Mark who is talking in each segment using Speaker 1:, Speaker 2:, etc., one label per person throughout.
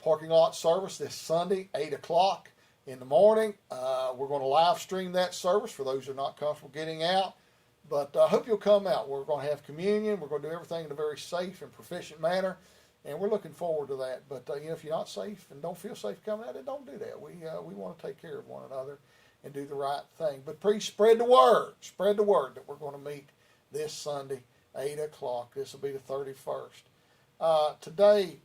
Speaker 1: parking lot service this Sunday, 8 o'clock in the morning. We're going to live stream that service for those who are not comfortable getting out. But I hope you'll come out. We're going to have communion. We're going to do everything in a very safe and proficient manner. And we're looking forward to that. But, if you're not safe and don't feel safe coming out, then don't do that. We want to take care of one another and do the right thing. But please spread the word. Spread the word that we're going to meet this Sunday, 8 o'clock. This will be the 31st. Today,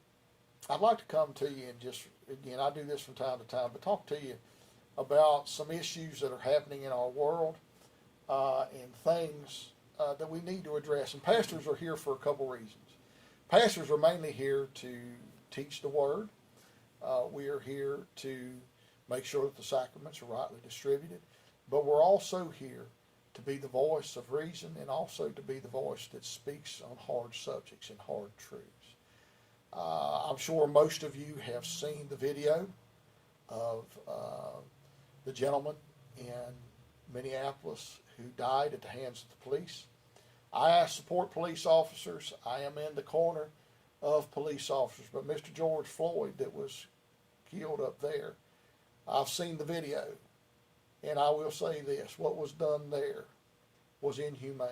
Speaker 1: I'd like to come to you and just, again, I do this from time to time, but talk to you about some issues that are happening in our world and things that we need to address. And pastors are here for a couple reasons. Pastors are mainly here to teach the Word. We are here to make sure that the sacraments are rightly distributed. But we're also here to be the voice of reason and also to be the voice that speaks on hard subjects and hard truths. I'm sure most of you have seen the video of the gentleman in Minneapolis who died at the hands of the police. I support police officers. I am in the corner of police officers. But Mr. George Floyd that was killed up there, I've seen the video. And I will say this, what was done there was inhumane.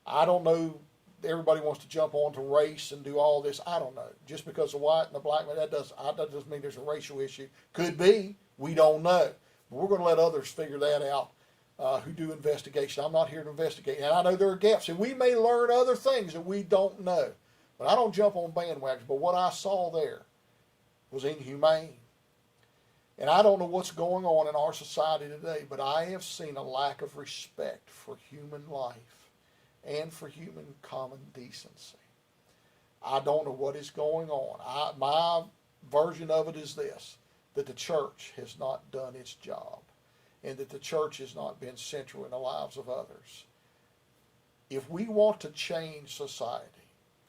Speaker 1: I don't know, everybody wants to jump onto race and do all this. I don't know. Just because the white and the black man, that doesn't mean there's a racial issue. Could be. We don't know. But we're going to let others figure that out who do investigation. I'm not here to investigate. And I know there are gaps. And we may learn other things that we don't know. But I don't jump on bandwagons. But what I saw there was inhumane. And I don't know what's going on in our society today, but I have seen a lack of respect for human life and for human common decency. I don't know what is going on. My version of it is this, that the church has not done its job and that the church has not been central in the lives of others. If we want to change society,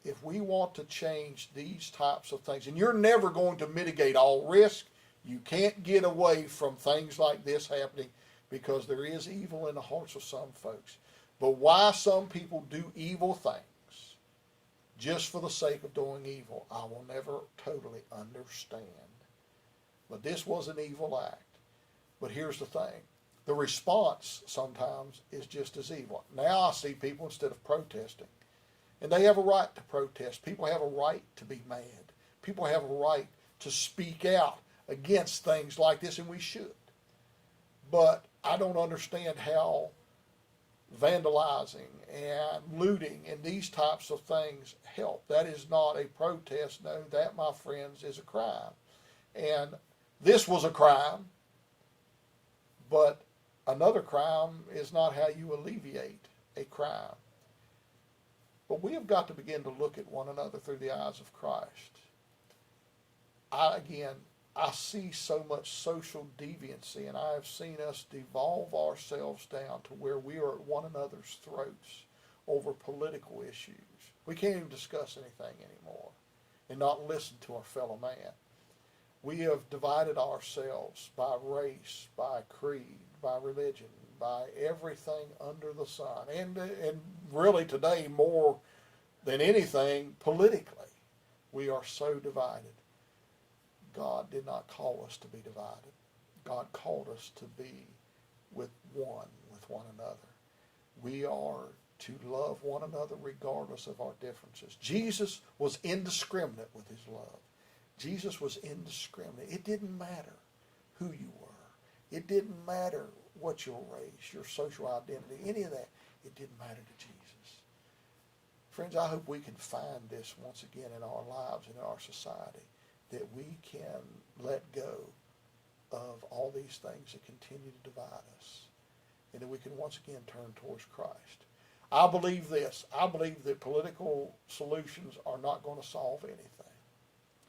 Speaker 1: if we want to change these types of things, and you're never going to mitigate all risk, you can't get away from things like this happening because there is evil in the hearts of some folks. But why some people do evil things just for the sake of doing evil, I will never totally understand. But this was an evil act. But here's the thing. The response sometimes is just as evil. Now I see people, instead of protesting, and they have a right to protest. People have a right to be mad. People have a right to speak out against things like this, and we should. But I don't understand how vandalizing and looting and these types of things help. That is not a protest. No, that, my friends, is a crime. And this was a crime, but another crime is not how you alleviate a crime. But we have got to begin to look at one another through the eyes of Christ. I see so much social deviancy, and I have seen us devolve ourselves down to where we are at one another's throats over political issues. We can't even discuss anything anymore and not listen to our fellow man. We have divided ourselves by race, by creed, by religion, by everything under the sun, and really today more than anything politically. We are so divided. God did not call us to be divided. God called us to be with one another. We are to love one another regardless of our differences. Jesus was indiscriminate with his love. Jesus was indiscriminate. It didn't matter who you were. It didn't matter what your race, your social identity, any of that. It didn't matter to Jesus. Friends, I hope we can find this once again in our lives and in our society, that we can let go of all these things that continue to divide us, and that we can once again turn towards Christ. I believe this. I believe that political solutions are not going to solve anything.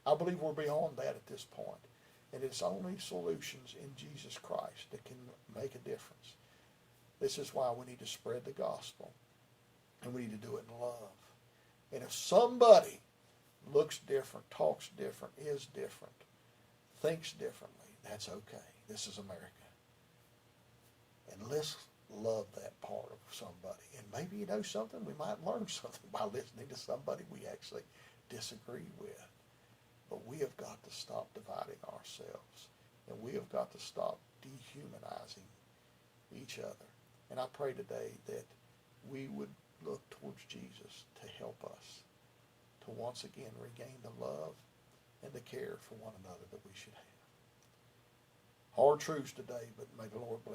Speaker 1: I believe we're beyond that at this point, and it's only solutions in Jesus Christ that can make a difference. This is why we need to spread the gospel, and we need to do it in love. And if somebody looks different, talks different, is different, thinks differently, that's okay. This is America. And let's love that part of somebody. And maybe you know something, we might learn something by listening to somebody we actually disagree with. But we have got to stop dividing ourselves. And we have got to stop dehumanizing each other. And I pray today that we would look towards Jesus to help us to once again regain the love and the care for one another that we should have. Hard truths today, but may the Lord bless